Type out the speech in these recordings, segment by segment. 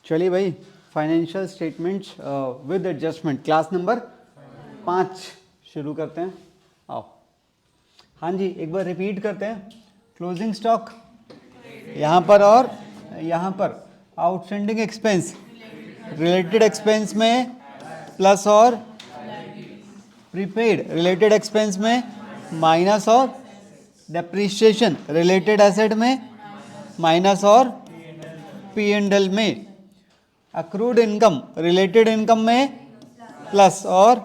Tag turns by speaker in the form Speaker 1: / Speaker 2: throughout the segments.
Speaker 1: चलिए भाई, financial statements with adjustment class number 5 शुरू करते हैं। आओ, हाँ जी, एक बार रिपीट करते हैं। क्लोजिंग स्टॉक यहाँ पर और यहाँ पर, आउटस्टैंडिंग एक्सपेंस रिलेटेड एक्सपेंस में प्लस और प्रीपेड रिलेटेड एक्सपेंस में माइनस और डेप्रिसिएशन रिलेटेड एसेट में माइनस और पी एंड एल में, अक्रूड इनकम रिलेटेड इनकम में प्लस और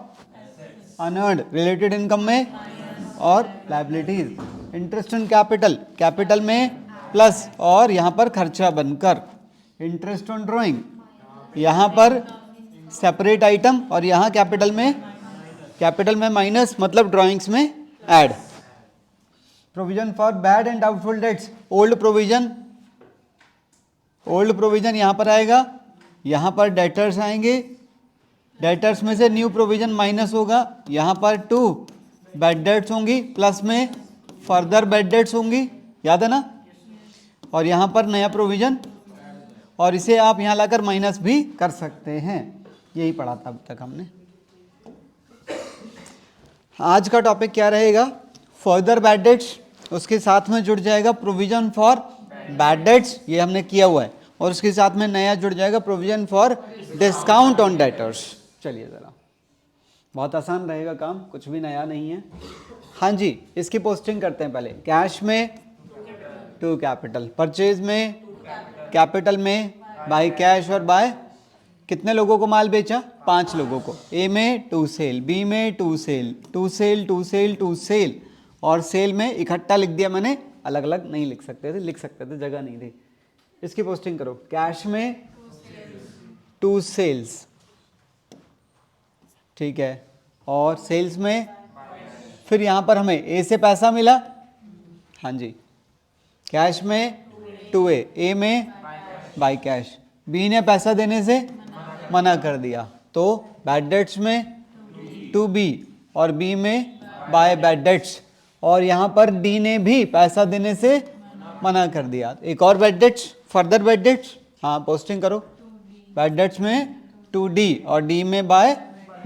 Speaker 1: अनअर्न्ड रिलेटेड इनकम में और liabilities, interest on capital capital में प्लस और यहाँ पर खर्चा बनकर, इंटरेस्ट ऑन ड्राइंग यहाँ पर सेपरेट आइटम और यहाँ कैपिटल में माइनस, मतलब ड्राइंग्स में add. Provision for bad and doubtful debts, old provision यहाँ पर आएगा, यहाँ पर डेटर्स आएंगे, डेटर्स में से न्यू प्रोविजन माइनस होगा, यहाँ पर 2 बैड डेट्स होंगी, प्लस में फर्दर बैड डेट्स होंगी, याद है ना, और यहाँ पर नया प्रोविजन, और इसे आप यहाँ लाकर माइनस भी कर सकते हैं। यही पढ़ा था अब तक हमने। आज का टॉपिक क्या रहेगा? फर्दर बैड डेट्स, उसके साथ में जुड़ जाएगा प्रोविजन फॉर बैड डेट्स, ये हमने किया हुआ है, और उसके साथ में नया जुड़ जाएगा provision for discount on debtors. चलिए ज़रा, बहुत आसान रहेगा काम, कुछ भी नया नहीं है। हाँ जी, इसकी पोस्टिंग करते हैं पहले। कैश में टू कैपिटल, परचेज में कैपिटल में, बाय कैश और बाय, कितने लोगों को माल बेचा? 5 लोगों को। ए में 2 सेल, बी में 2 सेल, 2 सेल 2 सेल 2 सेल, और सेल में इकट्ठा लिख दिया मैंने, अलग अलग नहीं लिख सकते थे, जगह नहीं थी। इसकी पोस्टिंग करो। कैश में 2 सेल्स, ठीक है, और सेल्स में फिर यहाँ पर हमें ए से पैसा मिला, हाँ जी, कैश में 2A, ए में बाय कैश, बी ने पैसा देने से मना कर दिया, तो बैड डेट्स में 2B और बी में बाय बैड डेट्स, और यहाँ पर डी ने भी पैसा देने से मना कर दिया। एक और bad debts, further bad debts, हाँ पोस्टिंग करो। बैड डेट्स में 2D और डी में बाय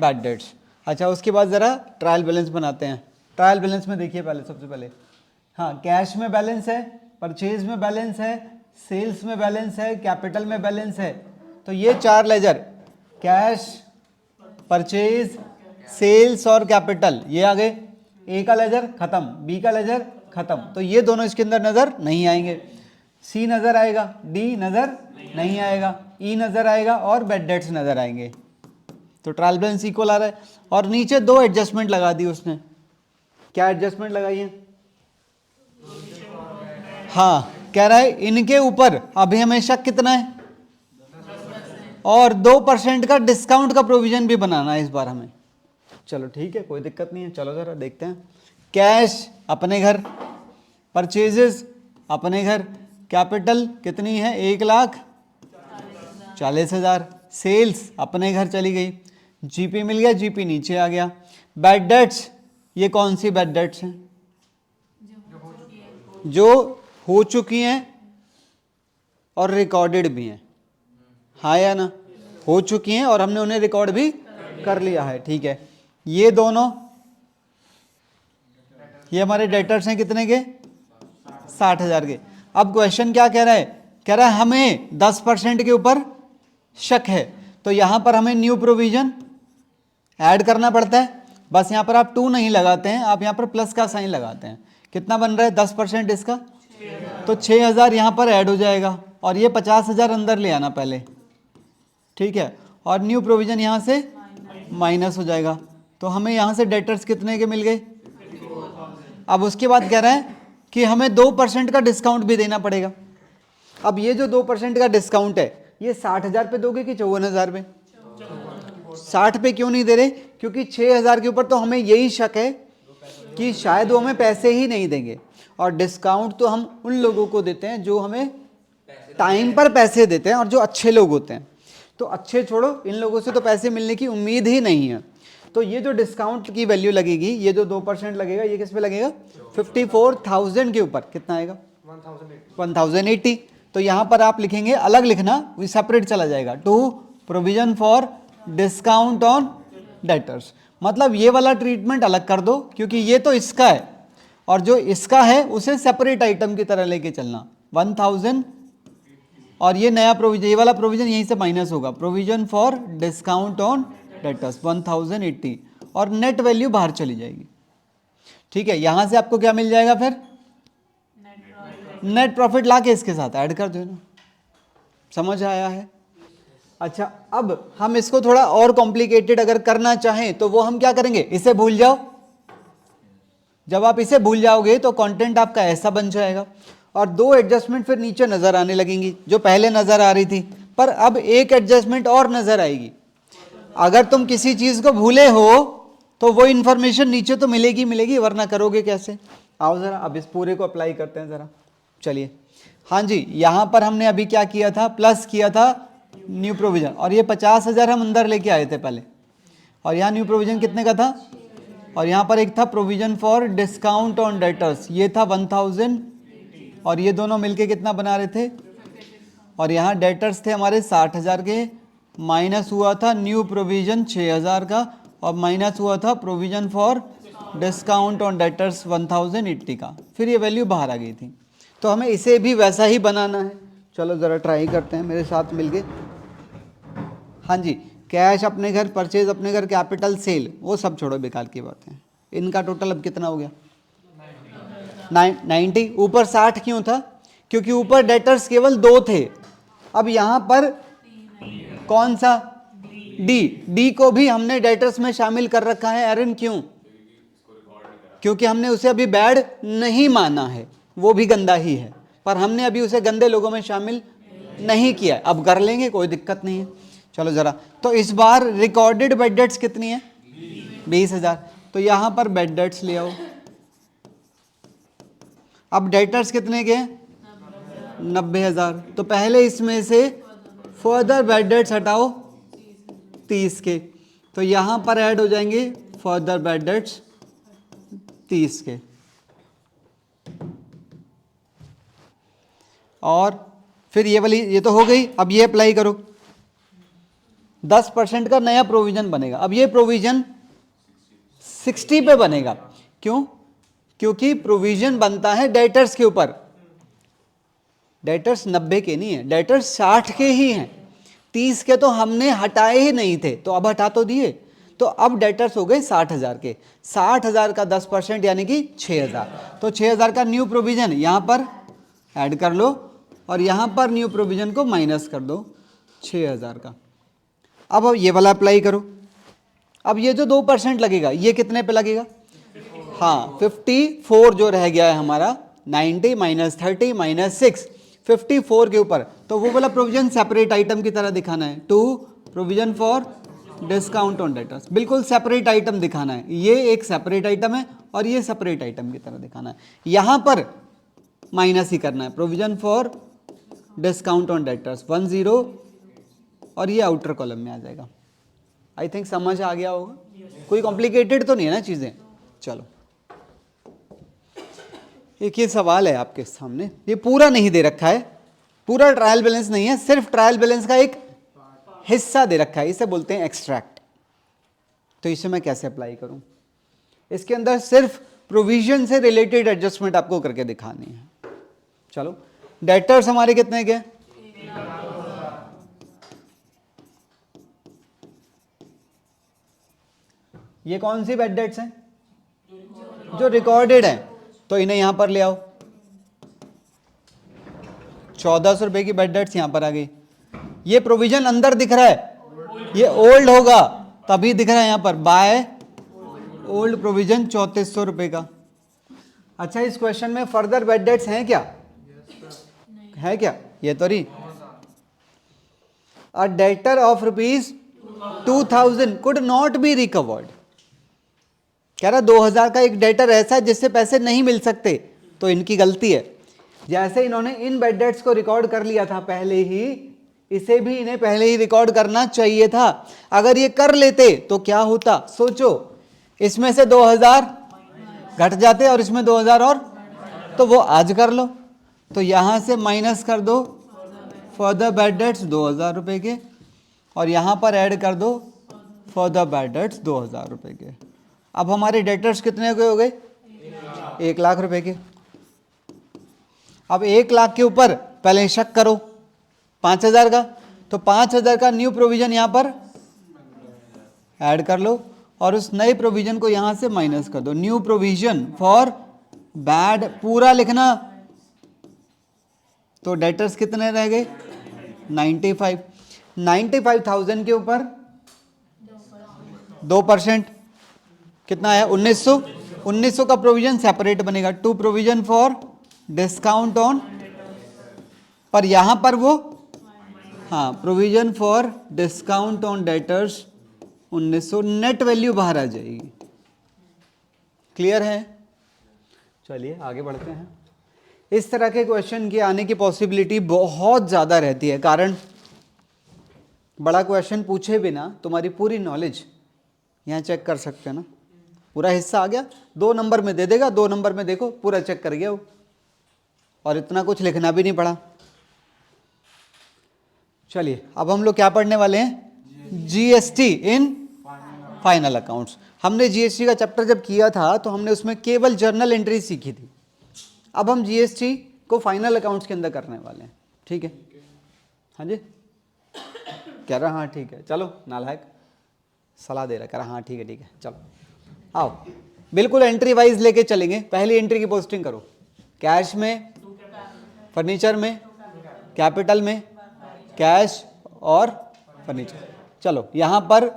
Speaker 1: बैड डेट्स। अच्छा, उसके बाद ज़रा ट्रायल बैलेंस बनाते हैं। ट्रायल बैलेंस में देखिए पहले, सबसे पहले, हाँ, कैश में बैलेंस है, परचेज में बैलेंस है, सेल्स में बैलेंस है, कैपिटल में बैलेंस है। तो ये 4 लेजर, कैश, परचेज, सेल्स और कैपिटल, ये आ गए। ए का लेजर खत्म, बी का लेजर खत्म, तो ये दोनों इसके अंदर नजर नहीं आएंगे। सी नजर आएगा, डी नजर नहीं आएगा, ई नजर आएगा और बैड डेट्स नजर आएंगे। तो ट्रायल बैलेंस इक्वल आ रहा है। और नीचे 2 एडजस्टमेंट लगा दी उसने। क्या एडजस्टमेंट लगाई है? हाँ, कह रहा है इनके ऊपर अभी हमें शक कितना है, और 2% का डिस्काउंट का प्रोविजन भी बनाना है इस बार हमें। चलो ठीक है, कोई दिक्कत नहीं है। चलो जरा देखते हैं। कैश अपने घर, परचेजेस अपने घर, कैपिटल कितनी है? 1,40,000, सेल्स अपने घर चली गई, जीपी मिल गया, जीपी नीचे आ गया। बैड डेट्स, ये कौन सी बैड डेट्स हैं? जो हो चुकी हैं और रिकॉर्डेड भी हैं, हाँ या ना? हो चुकी हैं और हमने उन्हें रिकॉर्ड भी कर लिया है, ठीक है। ये दोनों, ये हमारे डेटर्स हैं कितने के? 60,000 के। अब क्वेश्चन क्या कह रहा है? कह रहा है हमें 10% के ऊपर शक है, तो यहां पर हमें न्यू प्रोविजन ऐड करना पड़ता है। बस यहां पर आप 2 नहीं लगाते हैं, आप यहां पर प्लस का साइन लगाते हैं। कितना बन रहा है 10% इसका? तो 6,000 यहां पर ऐड हो जाएगा, और ये 50,000 अंदर ले आना पहले, ठीक है, और न्यू प्रोविजन यहां से माइनस हो जाएगा। तो हमें यहां से डेटर्स कितने के मिल गए? अब उसके बाद कह रहा है कि हमें 2% का डिस्काउंट भी देना पड़ेगा। अब ये जो 2% का डिस्काउंट है, ये 60,000 पे दोगे कि 54,000 पे? 60 पे क्यों नहीं दे रहे? क्योंकि 6,000 के ऊपर तो हमें यही शक है कि शायद वो हमें पैसे ही नहीं देंगे, और डिस्काउंट तो हम उन लोगों को देते हैं जो हमें टाइम पर पैसे देते हैं और जो अच्छे लोग होते हैं। तो अच्छे छोड़ो, इन लोगों से तो पैसे मिलने की उम्मीद ही नहीं है। तो ये जो डिस्काउंट की वैल्यू लगेगी, ये जो 2% लगेगा, ये किस पे लगेगा? 54,000 के ऊपर। कितना आएगा? 1080। तो यहां पर आप लिखेंगे, अलग लिखना, वो सेपरेट चला जाएगा, to provision for discount on debtors. मतलब ये वाला ट्रीटमेंट अलग कर दो, क्योंकि ये तो इसका है और जो इसका है उसे सेपरेट आइटम की तरह लेके चलना। 1000 और ये नया प्रोविजन, ये वाला प्रोविजन यहीं से माइनस होगा, provision for discount on debtors 1080 और नेट वैल्यू बाहर चली जाएगी। ठीक है, यहां से आपको क्या मिल जाएगा फिर? नेट प्रॉफिट ला के इसके साथ ऐड कर देना। समझ आया है? अच्छा, अब हम इसको थोड़ा और कॉम्प्लिकेटेड अगर करना चाहें तो वो हम क्या करेंगे, इसे भूल जाओ। जब आप इसे भूल जाओगे तो कंटेंट आपका ऐसा बन जाएगा और दो एडजस्टमेंट फिर नीचे नजर आने लगेंगी, जो पहले नजर आ रही थी, पर अब एक एडजस्टमेंट और नजर आएगी। अगर तुम किसी चीज को भूले हो तो वो इंफॉर्मेशन नीचे तो मिलेगी मिलेगी, वरना करोगे कैसे? आओ जरा अब इस पूरे को अप्लाई करते हैं जरा। चलिए, हाँ जी, यहां पर हमने अभी क्या किया था, प्लस किया था न्यू प्रोविजन, और ये 50,000 हम अंदर लेके आए थे पहले, और यहाँ न्यू प्रोविजन कितने का था, और यहाँ पर एक था provision for discount on debtors, ये था 1000, और ये दोनों मिलके कितना बना रहे थे, और यहाँ डेटर्स थे हमारे 60,000 के, माइनस हुआ था न्यू प्रोविजन 6,000 का, और माइनस हुआ था provision for discount on debtors 1080 का, फिर ये वैल्यू बाहर आ गई थी। तो हमें इसे भी वैसा ही बनाना है। चलो ज़रा ट्राई करते हैं मेरे साथ मिलके। हाँ जी, कैश अपने घर, परचेज अपने घर, कैपिटल सेल, वो सब छोड़ो, बेकार की बात है। इनका टोटल अब कितना हो गया? 90। ऊपर 60 क्यों था? क्योंकि ऊपर डेटर्स केवल 2 थे। अब यहाँ पर कौन सा? डी को भी हमने डेटर्स में शामिल कर रखा है। एरन क्यों? क्योंकि हमने उसे अभी बैड नहीं माना है, वो भी गंदा ही है, पर हमने अभी उसे गंदे लोगों में शामिल नहीं किया। अब कर लेंगे, कोई दिक्कत नहीं है। चलो जरा, तो इस बार रिकॉर्डेड बेड डेट्स कितनी है? 20,000। तो यहां पर बेड डेट्स ले आओ। अब डेटर्स कितने के? 90,000। तो पहले इसमें से फर्दर बेड डेट्स हटाओ 30 के, तो यहां पर ऐड हो जाएंगे फर्दर बेड डेट्स 30 के। और फिर ये वाली, ये तो हो गई। अब ये अप्लाई करो, 10% का नया प्रोविजन बनेगा। अब ये प्रोविजन 60 पे बनेगा। क्यों? क्योंकि प्रोविजन बनता है डेटर्स के ऊपर। डेटर्स 90 के नहीं है, डेटर्स 60 के ही हैं। 30 के तो हमने हटाए ही नहीं थे, तो अब हटा तो दिए, तो अब डेटर्स हो गए 60,000 के। 60,000 का 10% यानी कि 6,000। तो 6,000 का न्यू प्रोविजन यहां पर ऐड कर लो और यहां पर न्यू प्रोविजन को माइनस कर दो 6,000 का। अब ये वाला अप्लाई करो। अब ये जो 2% लगेगा, ये कितने पे लगेगा? हाँ, 54 जो रह गया है हमारा, 90 माइनस 30 माइनस 6, 54 के ऊपर। तो वो वाला प्रोविजन सेपरेट आइटम की तरह दिखाना है, to provision for discount on debtors, बिल्कुल सेपरेट आइटम दिखाना है। ये एक सेपरेट आइटम है और ये सेपरेट आइटम की तरह दिखाना है। यहां पर माइनस ही करना है, provision for discount on debtors 10, और ये आउटर कॉलम में आ जाएगा। आई थिंक समझ आ गया होगा, कोई कॉम्प्लिकेटेड तो नहीं है ना चीजें। चलो, एक ये सवाल है आपके सामने, ये पूरा नहीं दे रखा है, पूरा ट्रायल बैलेंस नहीं है, सिर्फ ट्रायल बैलेंस का एक हिस्सा दे रखा है, इसे बोलते हैं एक्सट्रैक्ट। तो इसे मैं कैसे अप्लाई करूं? इसके अंदर सिर्फ प्रोविजन से रिलेटेड एडजस्टमेंट आपको करके दिखानी है। चलो, डेटर्स हमारे कितने के? ये कौन सी बेड डेट्स हैं? जो रिकॉर्डेड हैं, तो इन्हें यहां पर ले आओ। 1400 रुपए की बेड डेट्स यहां पर आ गई। ये प्रोविजन अंदर दिख रहा है, ये ओल्ड होगा तभी दिख रहा है यहां पर, बाय ओल्ड प्रोविजन 3400 रुपए का। अच्छा, इस क्वेश्चन में फर्दर बेड डेट्स हैं क्या? है क्या? ये तो रही, अ debtor of ₹2000 could not be recovered. कह रहा 2000 का एक डेटर ऐसा है जिससे पैसे नहीं मिल सकते, तो इनकी गलती है। जैसे इन्होंने इन बेड डेट्स को रिकॉर्ड कर लिया था पहले ही, इसे भी इन्हें पहले ही रिकॉर्ड करना चाहिए था। अगर ये कर लेते तो क्या होता? सोचो, इसमें से 2000 घट जाते और इसमें 2000 और, तो वो आज कर लो। तो यहां से माइनस कर दो फर्दर बैड डेट्स 2000 रुपये के, और यहाँ पर ऐड कर दो फर्दर बैड डेट्स 2000 रुपये के। अब हमारे डेटर्स कितने के हो गए? 1 लाख रुपए के। अब 1 लाख के ऊपर पहले शक करो 5000 का, तो 5000 का न्यू प्रोविजन यहाँ पर ऐड कर लो और उस नए प्रोविजन को यहाँ से माइनस कर दो। न्यू प्रोविजन फॉर बैड पूरा लिखना, तो डेटर्स कितने रह गए? 95। 95,000 के ऊपर 2% कितना आया? 1900। 1900 का प्रोविजन सेपरेट बनेगा, to provision for discount on, पर यहां पर वो हाँ provision for discount on debtors 1900, net value बाहर आ जाएगी। क्लियर है? चलिए आगे बढ़ते हैं। इस तरह के क्वेश्चन के आने की पॉसिबिलिटी बहुत ज़्यादा रहती है, कारण बड़ा क्वेश्चन पूछे बिना तुम्हारी पूरी नॉलेज यहाँ चेक कर सकते हैं ना। पूरा हिस्सा आ गया, 2 नंबर में दे देगा, 2 नंबर में देखो पूरा चेक कर गया वो, और इतना कुछ लिखना भी नहीं पड़ा। चलिए अब हम लोग क्या पढ़ने वाले हैं? GST in final accounts. हमने जीएसटी का चैप्टर जब किया था तो हमने उसमें केवल जर्नल एंट्री सीखी थी। अब हम जीएसटी को फाइनल अकाउंट्स के अंदर करने वाले हैं। ठीक है? हाँ जी कह रहा हाँ ठीक है, चलो नालायक सलाह दे रहा, कह रहा हाँ ठीक है चलो आओ, बिल्कुल एंट्री वाइज लेके चलेंगे। पहली एंट्री की पोस्टिंग करो, कैश में, फर्नीचर में, कैपिटल में, कैश और फर्नीचर। चलो यहां पर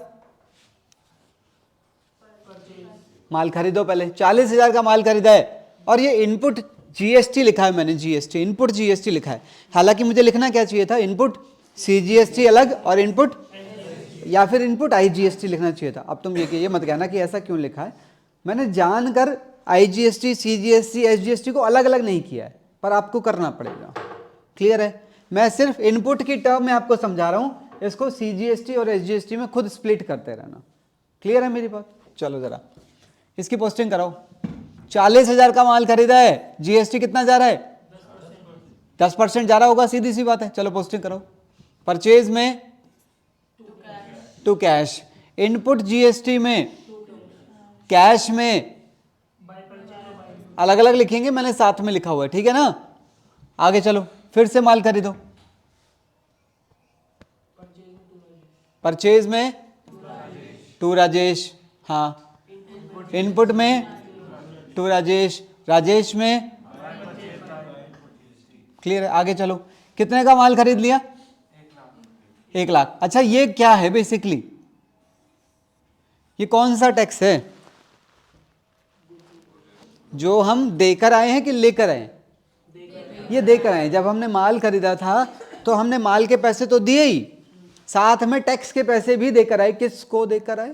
Speaker 1: माल खरीदो। पहले 40,000 का माल खरीदा है और ये इनपुट जीएसटी लिखा है मैंने, जीएसटी इनपुट जीएसटी लिखा है। हालांकि मुझे लिखना क्या चाहिए था? इनपुट सीजीएसटी अलग और इनपुट, या फिर इनपुट आईजीएसटी लिखना चाहिए था। अब तुम ये मत कहना कि ऐसा क्यों लिखा है। मैंने जानकर आईजीएसटी, सीजीएसटी, एसजीएसटी को अलग अलग नहीं किया है, पर आपको करना पड़ेगा। क्लियर है? मैं सिर्फ इनपुट की टर्म में आपको समझा रहा हूं, इसको सीजीएसटी और एसजीएसटी में खुद स्प्लिट करते रहना। क्लियर है मेरी बात? चलो जरा इसकी पोस्टिंग कराओ। 40,000 का माल खरीदा है, जीएसटी कितना जा रहा है? 10% जा रहा होगा, सीधी सी बात है। चलो पोस्टिंग करो। परचेज में टू कैश, इनपुट जीएसटी में, कैश में अलग अलग लिखेंगे, मैंने साथ में लिखा हुआ है। ठीक है ना? आगे चलो, फिर से माल खरीदो। परचेज में टू राजेश, हाँ इनपुट में टू राजेश, राजेश में। क्लियर है? आगे चलो, कितने का माल खरीद लिया? 1 लाख। अच्छा ये क्या है बेसिकली? ये कौन सा टैक्स है जो हम देकर आए हैं कि लेकर आए? ये देकर आए। जब हमने माल खरीदा था तो हमने माल के पैसे तो दिए ही, साथ में टैक्स के पैसे भी देकर आए। किसको देकर आए?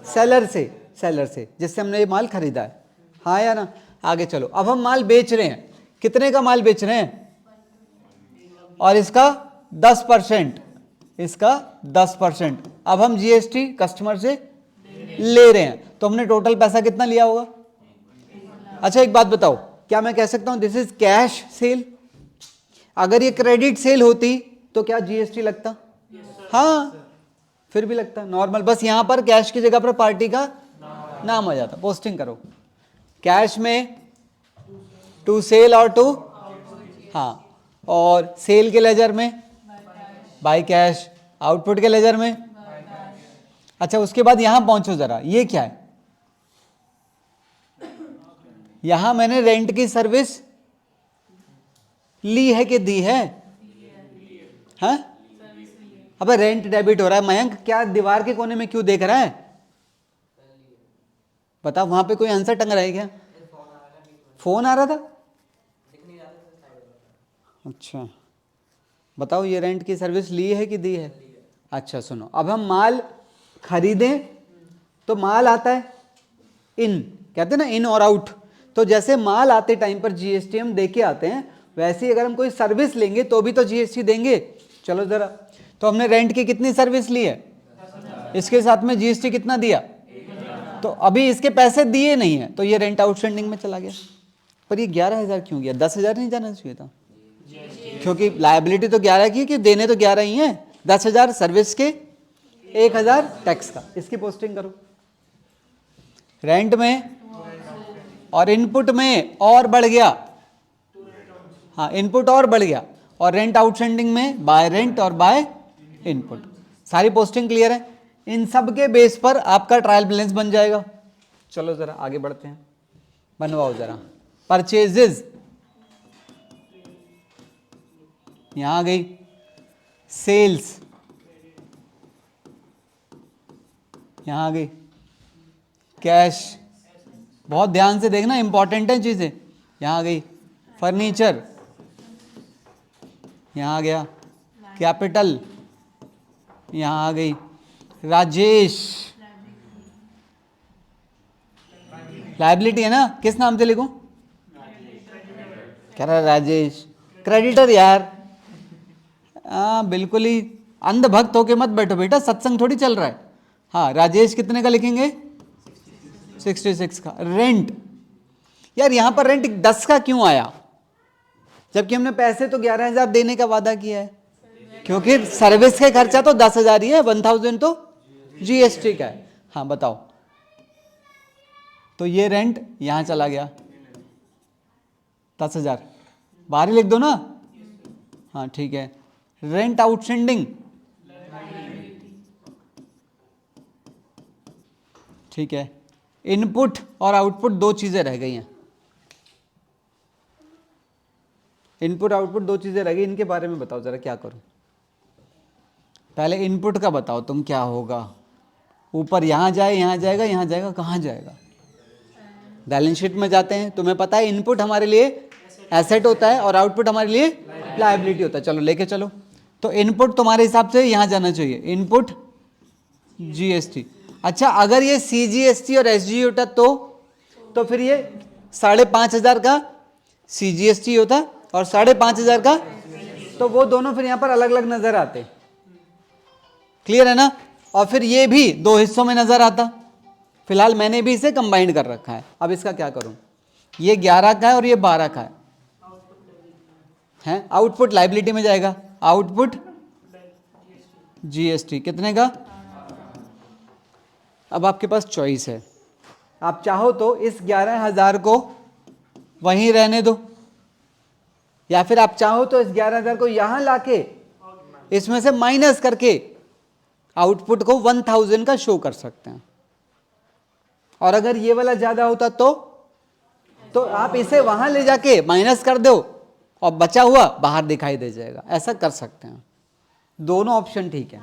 Speaker 1: सेलर से, सेलर से जिससे हमने ये माल खरीदा है। हाँ या ना? आगे चलो, अब हम माल बेच रहे हैं। कितने का माल बेच रहे हैं? और इसका 10%, इसका 10%। अब हम जीएसटी कस्टमर से ले रहे हैं, तो हमने टोटल पैसा कितना लिया होगा? अच्छा एक बात बताओ, क्या मैं कह सकता हूं दिस इज कैश सेल? अगर ये क्रेडिट सेल होती तो क्या जीएसटी लगता? हाँ फिर भी लगता नॉर्मल, बस यहां पर कैश की जगह पर पार्टी का नाम आ जाता। पोस्टिंग करो। कैश में टू सेल और टू, हाँ, और सेल के लेजर में बाय कैश, आउटपुट के लेजर में। अच्छा उसके बाद यहां पहुंचो जरा, ये क्या है? यहां मैंने रेंट की सर्विस ली है कि दी है? हाँ अबे रेंट डेबिट हो रहा है। मयंक क्या दीवार के कोने में क्यों देख रहा है? बता, वहां पे कोई आंसर टंग रहा है क्या? फोन आ रहा था? अच्छा बताओ, ये रेंट की सर्विस ली है कि दी है? अच्छा सुनो, अब हम माल खरीदें तो माल आता है इन, कहते हैं ना इन और आउट। तो जैसे माल आते टाइम पर जीएसटी हम दे के आते हैं, वैसे ही अगर हम कोई सर्विस लेंगे तो भी तो जीएसटी देंगे। चलो जरा, तो हमने रेंट की कितनी सर्विस ली है? इसके साथ में जीएसटी कितना दिया? तो अभी इसके पैसे दिए नहीं है, तो ये रेंट आउटस्टैंडिंग में चला गया। पर ये 11,000 क्यों गया? 10,000 नहीं जाना चाहिए था? क्योंकि लायबिलिटी तो 11 की है, कि देने तो 11 ही है, 10,000 सर्विस के, 1,000 टैक्स का, इसकी पोस्टिंग करो। रेंट में और इनपुट में और बढ़ गया, हाँ इनपुट और बढ़ गया, और रेंट आउटस्टैंडिंग में बाय रेंट और बाय इनपुट, सारी पोस्टिंग क्लियर है। इन सब के बेस पर आपका ट्रायल बैलेंस बन जाएगा। चलो जरा आगे बढ़ते हैं, बनवाओ जरा। परचेजेज यहां आ गई, सेल्स यहां आ गई, कैश, बहुत ध्यान से देखना, इंपॉर्टेंट है चीजें, यहां आ गई, फर्नीचर यहां आ गया, कैपिटल यहां आ गई, राजेश लायबिलिटी है ना, किस नाम से लिखूं? कह रहा राजेश, क्रेडिटर यार, बिल्कुल ही अंधभक्त होके मत बैठो बेटा, सत्संग थोड़ी चल रहा है। हाँ राजेश कितने का लिखेंगे? 66 का। रेंट, यार यहां पर रेंट 10 का क्यों आया, जबकि हमने पैसे तो 11,000 देने का वादा किया है? क्योंकि सर्विस के खर्चा तो 10,000 ही है, 1,000 तो जीएसटी का है। हाँ बताओ, तो ये रेंट यहां चला गया 10,000, बाहर ही लिख दो ना। हाँ ठीक है। रेंट आउटस्टैंडिंग, ठीक है। इनपुट और आउटपुट दो चीजें रह गई हैं, इनपुट आउटपुट दो चीजें रह गई, इनके बारे में बताओ जरा क्या करूं। पहले इनपुट का बताओ तुम, क्या होगा? ऊपर यहां जाए, यहां जाएगा, यहां जाएगा, कहां जाएगा? बैलेंस शीट में जाते हैं, तुम्हें पता है इनपुट हमारे लिए एसेट होता है और आउटपुट हमारे लिए लायबिलिटी होता है। चलो लेके चलो, तो इनपुट तुम्हारे हिसाब से यहां जाना चाहिए, इनपुट जीएसटी। अच्छा अगर ये सीजीएसटी और एसजी होता तो फिर ये 5,500 का सीजीएसटी होता और 5,500 का, तो वो दोनों फिर यहां पर अलग अलग नजर आते। क्लियर है ना? और फिर ये भी दो हिस्सों में नजर आता। फिलहाल मैंने भी इसे कंबाइंड कर रखा है। अब इसका क्या करूं? ये 11 का है और ये 12 का है, आउटपुट लायबिलिटी में जाएगा, आउटपुट जीएसटी कितने का? अब आपके पास चॉइस है, आप चाहो तो इस 11,000 को वहीं रहने दो, या फिर आप चाहो तो इस 11,000 को यहां लाके इसमें से माइनस करके आउटपुट को 1,000 का शो कर सकते हैं। और अगर ये वाला ज्यादा होता तो आप इसे वहां ले जाके माइनस कर दो और बचा हुआ बाहर दिखाई दे जाएगा, ऐसा कर सकते हैं। दोनों ऑप्शन ठीक है,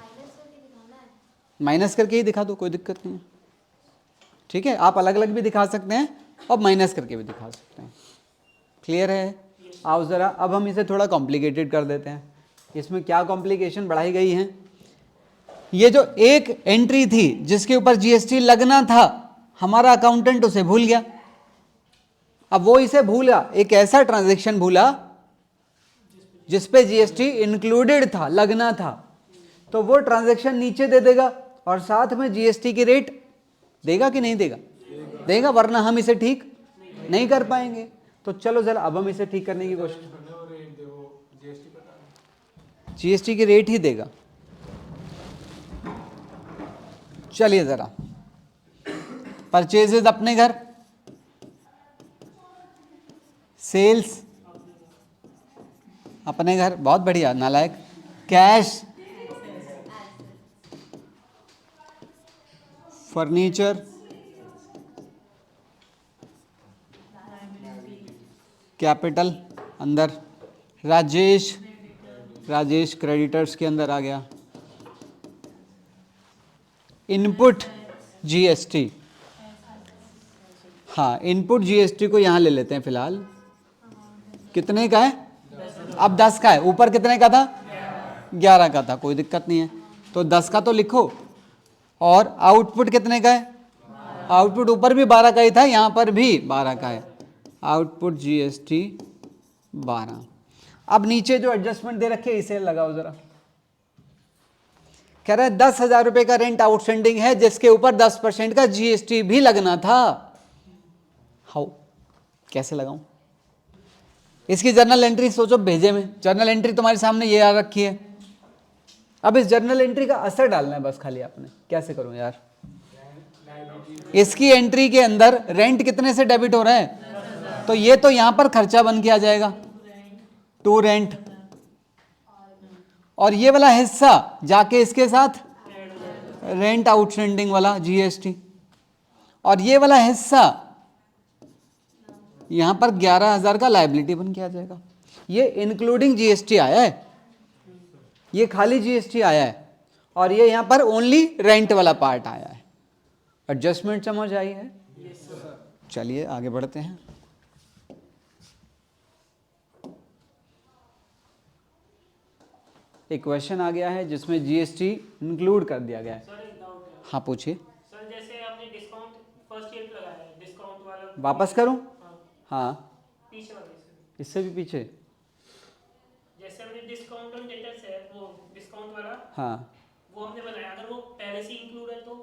Speaker 1: माइनस करके ही दिखा दो, कोई दिक्कत नहीं है। ठीक है, आप अलग अलग भी दिखा सकते हैं और माइनस करके भी दिखा सकते हैं। क्लियर है? आओ जरा अब हम इसे थोड़ा कॉम्प्लिकेटेड कर देते हैं। इसमें क्या कॉम्प्लिकेशन बढ़ाई गई है? ये जो एक एंट्री थी जिसके ऊपर जीएसटी लगना था, हमारा अकाउंटेंट उसे भूल गया। अब वो इसे भूला, एक ऐसा ट्रांजैक्शन भूला जिसपे जीएसटी इंक्लूडेड था, लगना था, तो वो ट्रांजैक्शन नीचे दे देगा और साथ में जीएसटी की रेट देगा कि नहीं देगा? देगा, वरना हम इसे ठीक नहीं कर पाएंगे। तो चलो जरा अब हम इसे ठीक करने की कोशिश, जीएसटी की रेट ही देगा। चलिए जरा, परचेजेज अपने घर, सेल्स अपने घर, बहुत बढ़िया नालायक, कैश, फर्नीचर, कैपिटल अंदर, राजेश क्रेडिटर्स के अंदर आ गया, इनपुट जीएसटी, हाँ इनपुट जीएसटी को यहां ले लेते हैं फिलहाल। कितने का है? अब 10 का है, ऊपर कितने का था? 11 का था, कोई दिक्कत नहीं है, तो 10 का तो लिखो। और आउटपुट कितने का है? आउटपुट ऊपर भी 12 का ही था, यहां पर भी 12 का है, आउटपुट जीएसटी 12। अब नीचे जो एडजस्टमेंट दे रखे इसे लगाओ जरा। कह रहा है 10,000 रुपए का रेंट आउटस्टैंडिंग है जिसके ऊपर 10% का जीएसटी भी लगना था। हाउ, कैसे लगाऊं? इसकी जर्नल एंट्री सोचो भेजे में, जर्नल एंट्री तुम्हारे सामने ये आ रखी है। अब इस जर्नल एंट्री का असर डालना है बस खाली आपने। कैसे करूं यार, इसकी एंट्री के अंदर रेंट कितने से डेबिट हो रहा है, तो ये तो यहां पर खर्चा बन के आ जाएगा, टू रेंट, और ये वाला हिस्सा जाके इसके साथ रेंट आउटस्टैंडिंग वाला जीएसटी, और ये वाला हिस्सा यहां पर 11,000 का लायबिलिटी बन के आ जाएगा। ये इंक्लूडिंग जीएसटी आया है, ये खाली जीएसटी आया है, और ये यहां पर ओनली रेंट वाला पार्ट आया है। एडजस्टमेंट समझ आई है? चलिए आगे बढ़ते हैं। एक क्वेश्चन आ गया है जिसमें जीएसटी इंक्लूड कर दिया गया है।
Speaker 2: सर एक डाउट है।
Speaker 1: हाँ पूछिए।
Speaker 2: सर जैसे आपने डिस्काउंट फर्स्ट ईयर पे लगाया है, डिस्काउंट वाला
Speaker 1: वापस करूं?
Speaker 2: हाँ,
Speaker 1: हाँ,
Speaker 2: पीछे वाले से।
Speaker 1: इससे भी पीछे।
Speaker 2: जैसे हमने डिस्काउंट ऑन डेटर्स है, वो डिस्काउंट वाला
Speaker 1: हाँ,
Speaker 2: वो हमने बनाया, अगर वो पहले से इंक्लूड है तो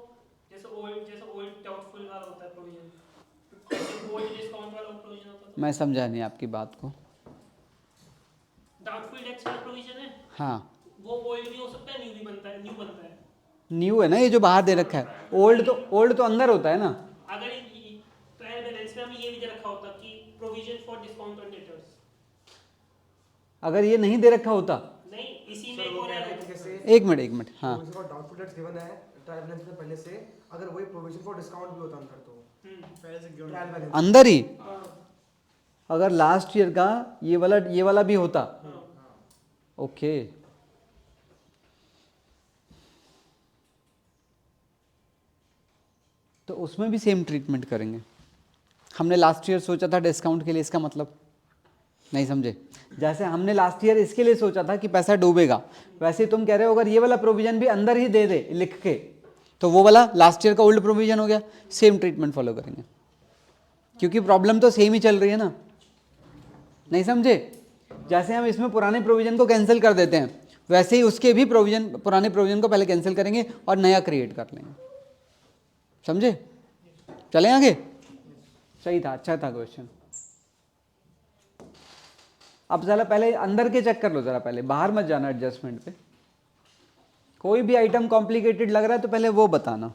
Speaker 2: जैसे ओल्ड डाउटफुल वाला होता है प्रोविजन, जैसे ओल्ड डिस्काउंट वाला प्रोविजन होता है।
Speaker 1: मैं समझा नहीं आपकी बात को।
Speaker 2: डाउटफुल डेट्स वाला प्रोविजन है,
Speaker 1: हाँ,
Speaker 2: वो ओल्ड भी हो सकता है, न्यू भी बनता है, न्यू बनता है।
Speaker 1: न्यू है ना ये जो बाहर दे रखा है, ओल्ड तो अंदर होता है ना।
Speaker 2: अगर ट्रायल बैलेंस में हमें ये भी दे रखा होता कि provision for discount on debtors,
Speaker 1: अगर ये नहीं दे रखा होता,
Speaker 2: नहीं इसी में एक और है।
Speaker 1: एक मिनट, हाँ,
Speaker 3: डाउटफुल डेट्स गिवन है ट्रायल बैलेंस में पहले से, अगर वही प्रोविजन फॉर डिस्काउंट भी होता अंदर तो पहले से ट्रायल बैलेंस
Speaker 1: अंदर ही अगर लास्ट ईयर का ये वाला भी होता, ओके। तो उसमें भी सेम ट्रीटमेंट करेंगे। हमने लास्ट ईयर सोचा था डिस्काउंट के लिए, इसका मतलब नहीं समझे। जैसे हमने लास्ट ईयर इसके लिए सोचा था कि पैसा डूबेगा, वैसे तुम कह रहे हो अगर ये वाला प्रोविजन भी अंदर ही दे दे लिख के, तो वो वाला लास्ट ईयर का ओल्ड प्रोविजन हो गया। सेम ट्रीटमेंट फॉलो करेंगे, क्योंकि प्रॉब्लम तो सेम ही चल रही है ना, नहीं समझे। जैसे हम इसमें पुराने प्रोविजन को कैंसिल कर देते हैं, वैसे ही उसके भी पुराने प्रोविजन को पहले कैंसिल करेंगे और नया क्रिएट कर लेंगे। समझे? चलें आगे। सही था, अच्छा था क्वेश्चन। अब जरा पहले अंदर के चेक कर लो, जरा पहले बाहर मत जाना एडजस्टमेंट पे। कोई भी आइटम कॉम्प्लिकेटेड लग रहा है तो पहले वो बताना।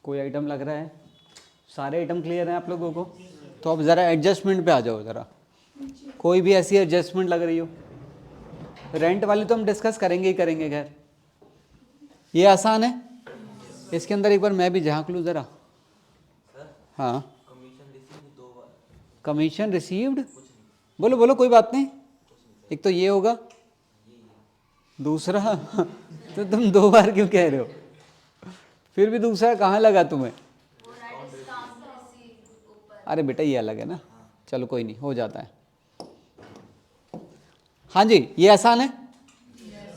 Speaker 1: कोई आइटम लग रहा है? सारे आइटम क्लियर हैं आप लोगों को? तो अब ज़रा एडजस्टमेंट पे आ जाओ ज़रा। कोई भी ऐसी एडजस्टमेंट लग रही हो? रेंट वाली तो हम डिस्कस करेंगे ही करेंगे। खैर ये आसान है, इसके अंदर एक बार मैं भी झांक लूँ ज़रा। हाँ, कमीशन रिसीव्ड, बोलो बोलो, कोई बात नहीं। एक तो ये होगा, दूसरा तो तुम दो बार क्यों कह रहे हो? फिर भी दूसरा कहाँ लगा तुम्हें? अरे बेटा ये अलग है ना, चलो कोई नहीं, हो जाता है। हाँ जी, ये आसान है,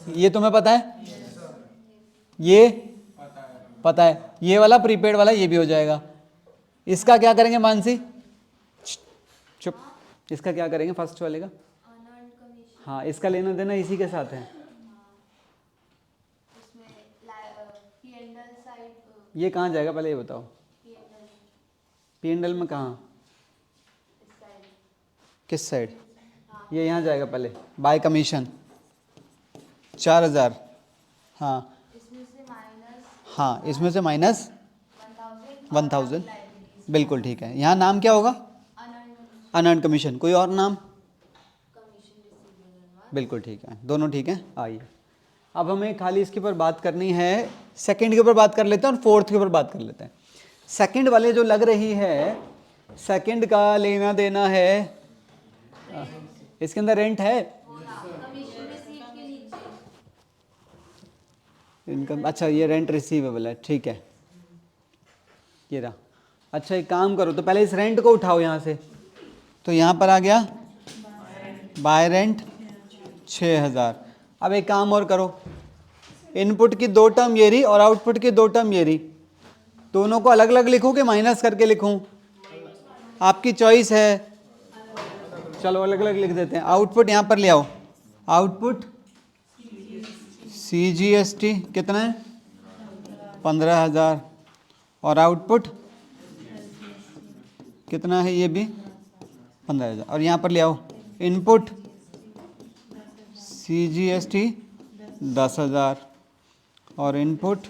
Speaker 1: ये तुम्हें पता है, ये पता है, ये वाला प्रीपेड वाला ये भी हो जाएगा। इसका क्या करेंगे मानसी? चुप, इसका क्या करेंगे फर्स्ट वाले का? हाँ, इसका लेना देना इसी के साथ है। ये कहाँ जाएगा पहले ये बताओ? P&L में कहाँ? किस साइड? ये यहाँ जाएगा पहले, बाय कमीशन 4,000। हाँ हाँ, इसमें से माइनस 1,000, बिल्कुल ठीक है। यहाँ नाम क्या होगा? Unearned commission. कोई और नाम? बिल्कुल ठीक है, दोनों ठीक है। आइए अब हमें खाली इसके ऊपर बात करनी है, सेकंड के ऊपर बात कर लेते हैं और फोर्थ के ऊपर बात कर लेते हैं। सेकंड वाले जो लग रही है सेकंड का लेना देना है, इसके अंदर रेंट है, इनकम, अच्छा ये रेंट रिसीवेबल है, ठीक है, ये रहा। अच्छा एक काम करो, तो पहले इस रेंट को उठाओ यहाँ से, तो यहाँ पर आ गया बाय रेंट 6000। अब एक काम और करो, इनपुट की 2 टर्म ये रही और आउटपुट की 2 टर्म ये रही, दोनों को अलग अलग लिखूँ कि माइनस करके लिखूँ, आपकी चॉइस है, चलो अलग अलग लिख देते हैं। आउटपुट यहाँ पर ले आओ, आउटपुट CGST कितना है 15,000 और आउटपुट कितना है ये भी 15,000, और यहाँ पर ले आओ इनपुट CGST 10,000 और इनपुट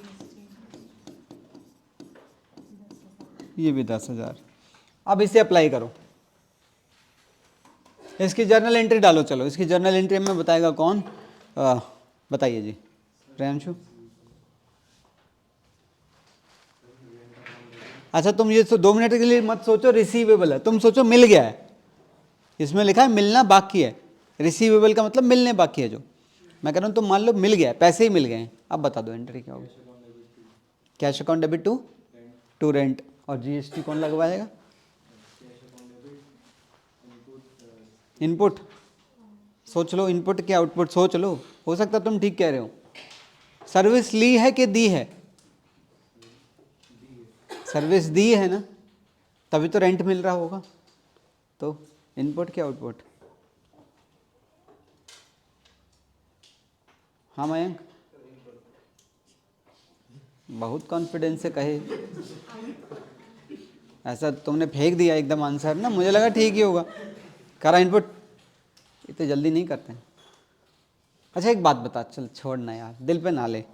Speaker 1: ये भी 10,000। अब इसे अप्लाई करो, इसकी जर्नल एंट्री डालो, चलो इसकी जर्नल एंट्री में बताएगा कौन, बताइए जी प्रियांशु। अच्छा तुम ये 2 मिनट के लिए मत सोचो रिसीवेबल है, तुम सोचो मिल गया है, इसमें लिखा है मिलना बाकी है, रिसीवेबल का मतलब मिलने बाकी है, जो मैं कह रहा हूँ तुम मान लो मिल गया है, पैसे ही मिल गए हैं। अब बता दो एंट्री क्या होगी, cash account debit to rent, और GST कौन लगवाएगा, इनपुट, सोच लो इनपुट के आउटपुट सोच लो, हो सकता तुम ठीक कह रहे हो। सर्विस ली है कि दी है, सर्विस दी है ना, तभी तो रेंट मिल रहा होगा, तो इनपुट के आउटपुट। हाँ मयंक, बहुत कॉन्फिडेंस से कहे, ऐसा तुमने फेंक दिया एकदम आंसर ना, मुझे लगा ठीक ही होगा, करा इनपुट, इतने जल्दी नहीं करते हैं। अच्छा एक बात बता, चल छोड़ना यार, दिल पे ना ले,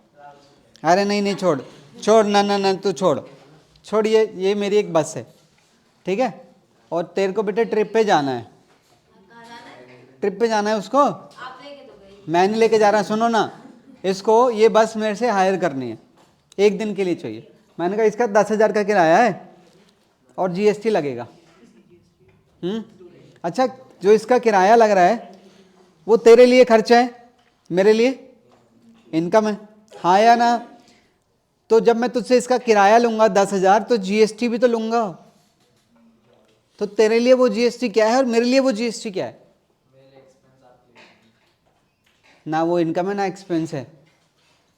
Speaker 1: अरे नहीं नहीं छोड़ छोड़, ना ना ना तू छोड़ छोड़, ये मेरी एक बस है, ठीक है, और तेरे को बेटे ट्रिप पे जाना है, ट्रिप पे जाना है उसको, मैं नहीं लेके जा रहा, सुनो ना, इसको ये बस मेरे से हायर करनी है, 1 दिन के लिए चाहिए, मैंने कहा इसका 10,000 का किराया है और GST लगेगा। अच्छा जो इसका किराया लग रहा है वो तेरे लिए खर्चा है, मेरे लिए इनकम है, हाँ या ना, तो जब मैं तुझसे इसका किराया लूंगा 10,000 तो GST भी तो लूंगा, तो तेरे लिए वो GST क्या है और मेरे लिए वो GST क्या है, ना वो इनकम है ना एक्सपेंस है,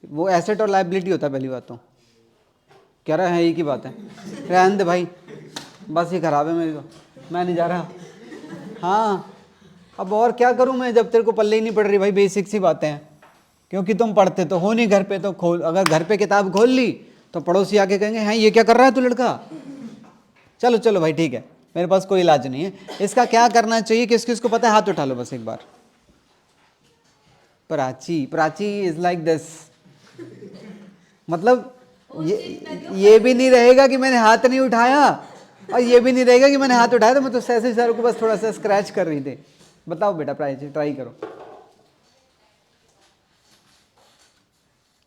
Speaker 1: वो एसेट और लायबिलिटी होता है। पहली बात तो कह रहा है एक ही बात है, रहने दे भाई, बस ये खराब है मेरी, तो मैं नहीं जा रहा। हाँ अब और क्या करूं मैं, जब तेरे को पल्ले ही नहीं पड़ रही भाई, बेसिक सी बातें हैं, क्योंकि तुम पढ़ते तो हो नहीं घर पे, तो खोल, अगर घर पे किताब खोल ली तो पड़ोसी आके कहेंगे हैं ये क्या कर रहा है तू लड़का। चलो चलो भाई ठीक है, मेरे पास कोई इलाज नहीं है, इसका क्या करना चाहिए, किस किस को पता है, हाथ उठा लो बस एक बार। Prachi, Prachi is like this, मतलब ये भी नहीं रहेगा कि मैंने हाथ नहीं उठाया, और ये भी नहीं रहेगा कि मैंने हाथ उठाया, तो मैं तो ऐसे सर को बस थोड़ा सा स्क्रैच कर रही थी। बताओ बेटा प्राची, ट्राई करो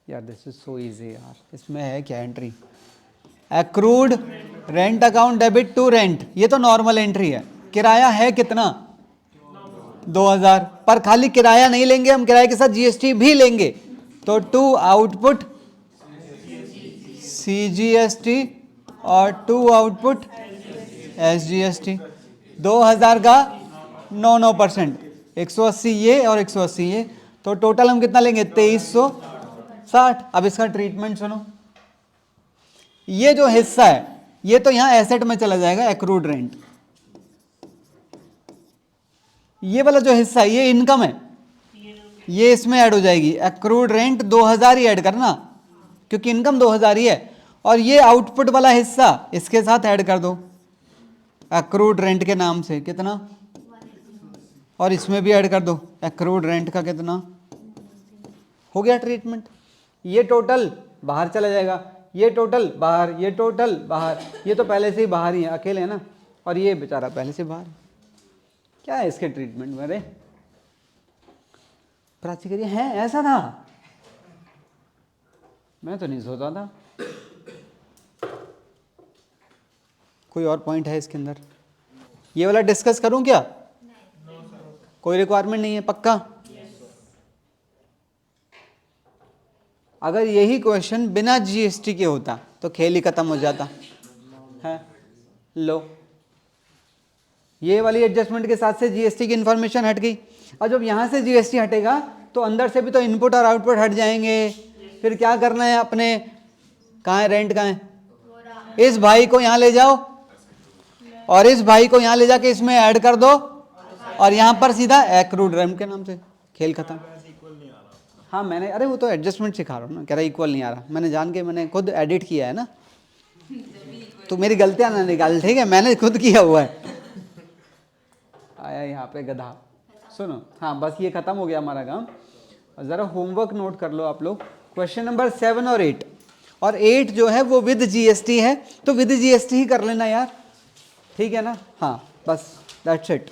Speaker 1: यार, दिस इज सो इजी यार, इसमें है क्या entry, accrued rent account debit to rent, ये तो नॉर्मल एंट्री है, किराया है कितना 2,000, पर खाली किराया नहीं लेंगे हम, किराए के साथ GST भी लेंगे, तो टू आउटपुट CGST और टू आउटपुट SGST, 2,000 का 9% 180 ये और 180 ये, तो टोटल हम कितना लेंगे 2360। अब इसका ट्रीटमेंट सुनो, ये जो हिस्सा है ये तो यहां एसेट में चला जाएगा, एक्रूड रेंट, ये वाला जो हिस्सा है ये इनकम है, ये इसमें ऐड हो जाएगी, एक्रूड रेंट 2,000 ही ऐड करना, क्योंकि इनकम 2,000 ही है, और ये आउटपुट वाला हिस्सा इसके साथ ऐड कर दो एक्रूड रेंट के नाम से, कितना, और इसमें भी ऐड कर दो एक्रूड रेंट का कितना, हो गया ट्रीटमेंट। ये टोटल बाहर चला जाएगा, ये टोटल बाहर, ये टोटल बाहर, ये तो पहले से ही बाहर ही है, अकेले है ना, और ये बेचारा पहले से बाहर। क्या है इसके ट्रीटमेंट मेरे, प्राची करिए हैं ऐसा था, मैं तो नहीं सोचा था। कोई और पॉइंट है इसके अंदर? ये वाला डिस्कस करूं क्या? कोई रिक्वायरमेंट नहीं है, पक्का? अगर यही क्वेश्चन बिना जीएसटी के होता तो खेल ही खत्म हो जाता है। लो, ये वाली एडजस्टमेंट के साथ से जीएसटी की इंफॉर्मेशन हट गई, और जब यहाँ से जीएसटी हटेगा तो अंदर से भी तो इनपुट और आउटपुट हट जाएंगे। फिर क्या करना है अपने? कहाँ है रेंट? कहाँ है? इस भाई को यहाँ ले जाओ और इस भाई को यहाँ ले जाके इसमें ऐड कर दो, और यहाँ पर सीधा एक्रूड रेंट के नाम से खेल खत्म। हाँ मैंने, अरे वो तो एडजस्टमेंट सिखा रहा हूँ ना, कह रहा इक्वल नहीं आ रहा, मैंने जान के, मैंने खुद एडिट किया है ना, तो मेरी गलतियाँ ना निकाल, ठीक है? मैंने खुद किया हुआ है। आया यहाँ पे गधा। सुनो, हाँ बस ये खत्म हो गया हमारा काम। ज़रा होमवर्क नोट कर लो आप लोग, क्वेश्चन नंबर 7 और 8, और 8 जो है वो विद जीएसटी है, तो विद जीएसटी ही कर लेना यार, ठीक है ना? हाँ बस दैट्स इट।